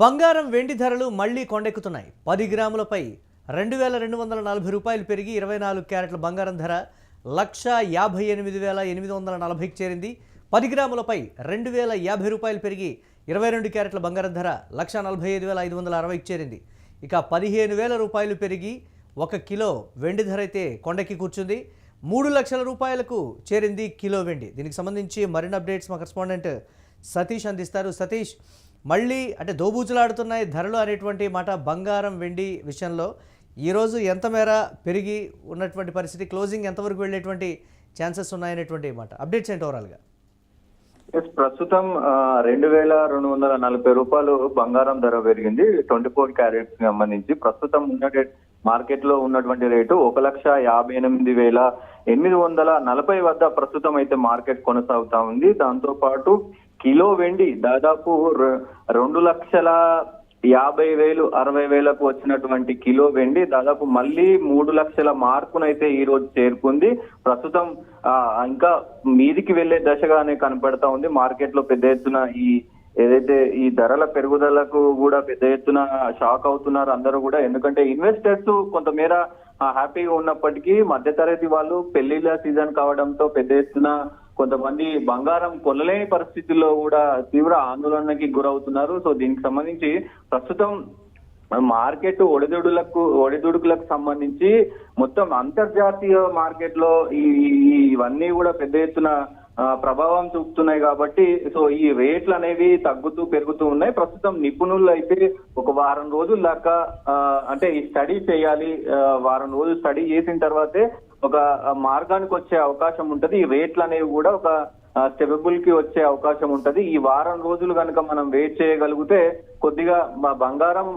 బంగారం వెండి ధరలు మళ్లీ కొండెక్కుతున్నాయి. 10 గ్రాములపై 2240 రూపాయలు పెరిగి 24 క్యారెట్ల బంగారం ధర 1,58,840కి చేరింది. 10 గ్రాములపై 2,050 రూపాయలు పెరిగి 22 క్యారెట్ల బంగారం ధర 1,45,560కి చేరింది. ఇక 15,000 రూపాయలు పెరిగి 1 కిలో వెండి ధర అయితే కొండెక్కి కూర్చుంది. 3 లక్షల రూపాయలకు చేరింది కిలో వెండి. దీనికి సంబంధించి మరిన్ని అప్డేట్స్ మా కరెస్పాండెంట్ సతీష్ అందిస్తారు. సతీష్, మళ్ళీ అంటే దోబూచులాడుతున్నాయి ధరలు అనేటువంటి మాట బంగారం వెండి విషయంలో ఈరోజు ఎంత మేర పెరిగి ఉన్నటువంటి పరిస్థితి, క్లోజింగ్ ఎంతవరకు వెళ్ళేటువంటి ఛాన్సెస్ ఉన్నాయనేటువంటి మాట అప్డేట్స్ ఏంటి ఓవరాల్గా? ప్రస్తుతం 2,240 రూపాయలు బంగారం ధర పెరిగింది. 24 క్యారెట్స్ కి సంబంధించి ప్రస్తుతం ఉన్న మార్కెట్ లో ఉన్నటువంటి రేటు 1,58,840 వద్ద ప్రస్తుతం అయితే మార్కెట్ కొనసాగుతా ఉంది. దాంతో పాటు కిలో వెండి దాదాపు 2,50,000 60,000కు వచ్చినటువంటి కిలో వెండి దాదాపు మళ్ళీ 3 లక్షల మార్కునైతే ఈ రోజు చేరుకుంది. ప్రస్తుతం ఇంకా మీదికి వెళ్లే దశగానే కనపడతా ఉంది. మార్కెట్ లో పెద్ద ఎత్తున ఏదైతే ఈ ధరల పెరుగుదలకు కూడా పెద్ద ఎత్తున షాక్ అవుతున్నారు అందరూ కూడా. ఎందుకంటే ఇన్వెస్టర్స్ కొంతమేర హ్యాపీగా ఉన్నప్పటికీ మధ్యతరగతి వాళ్ళు పెళ్లిళ్ళ సీజన్ కావడంతో పెద్ద ఎత్తున కొంతమంది బంగారం కొనలేని పరిస్థితుల్లో కూడా తీవ్ర ఆందోళనకి గురవుతున్నారు. సో దీనికి సంబంధించి ప్రస్తుతం మార్కెట్ ఒడిదుడుకులకు సంబంధించి మొత్తం అంతర్జాతీయ మార్కెట్ లో ఇవన్నీ కూడా పెద్ద ఎత్తున ప్రభావం చూపుతున్నాయి కాబట్టి సో ఈ రేట్లు అనేవి తగ్గుతూ పెరుగుతూ ఉన్నాయి. ప్రస్తుతం నిపుణులు అయితే ఒక వారం రోజుల దాకా అంటే ఈ స్టడీ చేయాలి. వారం రోజులు స్టడీ చేసిన తర్వాతే ఒక మార్గానికి వచ్చే అవకాశం ఉంటది. ఈ రేట్లు అనేవి కూడా ఒక స్టెబుల్ కి వచ్చే అవకాశం ఉంటది. ఈ వారం రోజులు కనుక మనం వెయిట్ చేయగలిగితే కొద్దిగా బంగారం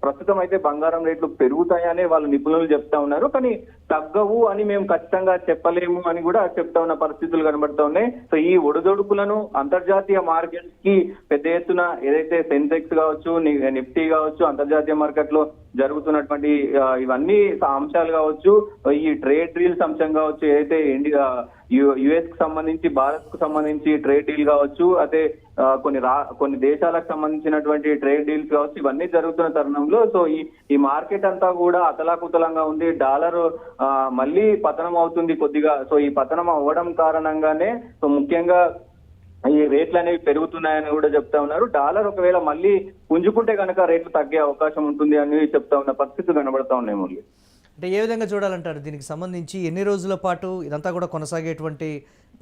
ప్రస్తుతం అయితే బంగారం రేట్లు పెరుగుతాయనే వాళ్ళు నిపుణులు చెప్తా ఉన్నారు. కానీ తగ్గవు అని మేము ఖచ్చితంగా చెప్పలేము అని కూడా చెప్తా ఉన్న పరిస్థితులు కనబడతా ఉన్నాయి. సో ఈ ఒడిదొడుకులను అంతర్జాతీయ మార్కెట్స్ కి పెద్ద ఎత్తున ఏదైతే సెన్సెక్స్ కావచ్చు, నిఫ్టీ కావచ్చు, అంతర్జాతీయ మార్కెట్ లో జరుగుతున్నటువంటి ఇవన్నీ అంశాలు కావచ్చు, ఈ ట్రేడ్ డీల్స్ అంశం కావచ్చు, ఏదైతే ఇండియా యుఎస్ కు సంబంధించి భారత్ కు సంబంధించి ట్రేడ్ డీల్ కావచ్చు, అదే కొన్ని దేశాలకు సంబంధించినటువంటి ట్రేడ్ డీల్స్ కావచ్చు, ఇవన్నీ జరుగుతున్న తరుణంలో సో ఈ మార్కెట్ అంతా కూడా అతలాకుతలంగా ఉంది. డాలర్ మళ్ళీ పతనం అవుతుంది కొద్దిగా. సో ఈ పతనం అవ్వడం కారణంగానే సో ముఖ్యంగా ఈ రేట్లు అనేవి పెరుగుతున్నాయని కూడా చెప్తా ఉన్నారు. డాలర్ ఒకవేళ మళ్ళీ పుంజుకుంటే కనుక రేట్లు తగ్గే అవకాశం ఉంటుంది అని చెప్తా ఉన్న పరిస్థితులు కనబడతా ఉన్నాయి. మురళి, అంటే ఏ విధంగా చూడాలంటారు దీనికి సంబంధించి? ఎన్ని రోజుల పాటు ఇదంతా కూడా కొనసాగేటువంటి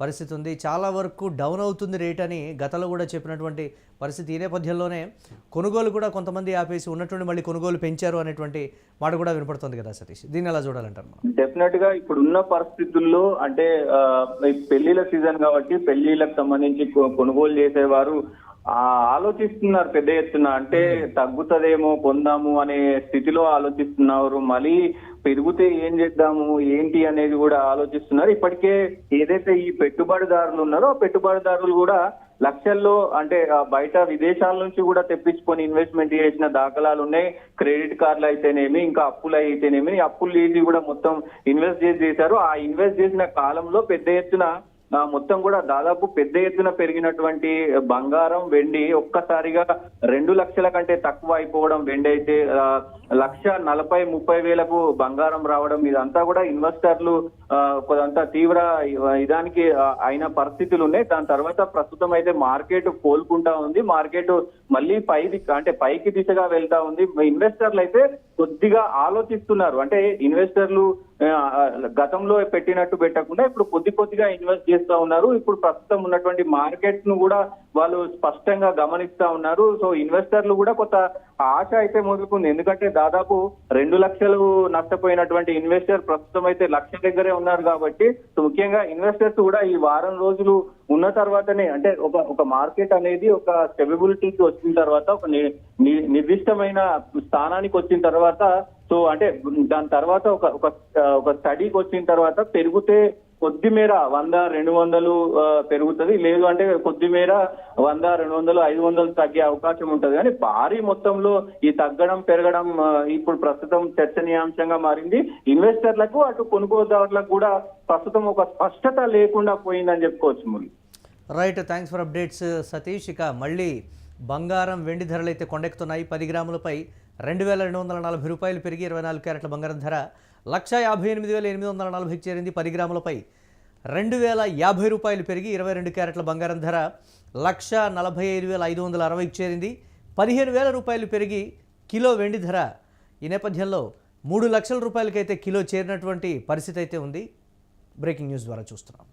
పరిస్థితి ఉంది? చాలా వరకు డౌన్ అవుతుంది రేట్ అని గతంలో కూడా చెప్పినటువంటి పరిస్థితి. ఈ నేపథ్యంలోనే కొనుగోలు కూడా కొంతమంది ఆపేసి ఉన్నటువంటి మళ్ళీ కొనుగోలు పెంచారు అనేటువంటి మాట కూడా వినపడుతుంది కదా సతీష్, దీన్ని ఎలా చూడాలంటారు? డెఫినెట్ గా ఇప్పుడున్న పరిస్థితుల్లో అంటే పెళ్లిళ్ళ సీజన్ కాబట్టి పెళ్లిళ్ళకి సంబంధించి కొనుగోలు చేసేవారు ఆలోచిస్తున్నారు పెద్ద ఎత్తున. అంటే తగ్గుతుందేమో కొందాము అనే స్థితిలో ఆలోచిస్తున్నారు. మళ్ళీ పెరిగితే ఏం చేద్దాము ఏంటి అనేది కూడా ఆలోచిస్తున్నారు. ఇప్పటికే ఏదైతే ఈ పెట్టుబడిదారులు ఉన్నారో ఆ పెట్టుబడిదారులు కూడా లక్షల్లో అంటే బయట విదేశాల నుంచి కూడా తెప్పించుకొని ఇన్వెస్ట్మెంట్ చేసిన దాఖలాలు ఉన్నాయి. క్రెడిట్ కార్డులు అయితేనేమి, ఇంకా అప్పులు అయితేనేమి, అప్పులు తీసి కూడా మొత్తం ఇన్వెస్ట్ చేశారు. ఆ ఇన్వెస్ట్ చేసిన కాలంలో పెద్ద ఎత్తున మొత్తం కూడా దాదాపు పెద్ద ఎత్తున పెరిగినటువంటి బంగారం వెండి ఒక్కసారిగా 2 లక్షల కంటే తక్కువ అయిపోవడం, వెండి అయితే 1,40,000-30,000కు బంగారం రావడం, ఇదంతా కూడా ఇన్వెస్టర్లు కొంత తీవ్ర ఇదానికి అయిన పరిస్థితులు ఉన్నాయి. దాని తర్వాత ప్రస్తుతం అయితే మార్కెట్ కోలుకుంటా ఉంది. మార్కెట్ మళ్ళీ పైకి దిశగా వెళ్తా ఉంది. ఇన్వెస్టర్లు అయితే కొద్దిగా ఆలోచిస్తున్నారు. అంటే ఇన్వెస్టర్లు గతంలో పెట్టినట్టు పెట్టకుండా ఇప్పుడు కొద్దిగా ఇన్వెస్ట్ చేస్తా ఉన్నారు. ఇప్పుడు ప్రస్తుతం ఉన్నటువంటి మార్కెట్ ను కూడా వాళ్ళు స్పష్టంగా గమనిస్తా ఉన్నారు. సో ఇన్వెస్టర్లు కూడా కొంత ఆశ అయితే మొదలుకుంది. ఎందుకంటే దాదాపు 2 లక్షలు నష్టపోయినటువంటి ఇన్వెస్టర్ ప్రస్తుతం అయితే 1,00,000 దగ్గరే ఉన్నారు కాబట్టి సో ముఖ్యంగా ఇన్వెస్టర్స్ కూడా ఈ వారం రోజులు ఉన్న తర్వాతనే అంటే ఒక మార్కెట్ అనేది ఒక స్టెబిలిటీకి వచ్చిన తర్వాత ఒక నిర్దిష్టమైన స్థానానికి వచ్చిన తర్వాత సో అంటే దాని తర్వాత ఒక స్టడీకి వచ్చిన తర్వాత పెరిగితే కొద్దిమేర 100-200 పెరుగుతుంది. లేదు అంటే కొద్దిమేర 100-200-500 తగ్గే అవకాశం ఉంటది. కానీ భారీ మొత్తంలో ఈ తగ్గడం పెరగడం ఇప్పుడు ప్రస్తుతం చర్చనీయాంశంగా మారింది. ఇన్వెస్టర్లకు అటు కొనుగోలుదారులకు కూడా ప్రస్తుతం ఒక స్పష్టత లేకుండా పోయిందని చెప్పుకోవచ్చు. Right, thanks for updates Satish. ఇక మళ్ళీ బంగారం వెండి ధరలు అయితే కొండెక్కుతున్నాయి. 10 గ్రాములపై 2,240 రూపాయలు పెరిగి 24 క్యారెట్ల బంగారం ధర 1,58,840కి చేరింది. 10 గ్రాములపై 2,050 రూపాయలు పెరిగి 22 క్యారెట్ల బంగారం ధర 1,45,560కి చేరింది. 15,000 రూపాయలు పెరిగి కిలో వెండి ధర ఈ నేపథ్యంలో 3 లక్షల రూపాయలకైతే కిలో చేరినటువంటి పరిస్థితి అయితే ఉంది. బ్రేకింగ్ న్యూస్ ద్వారా చూస్తున్నాం.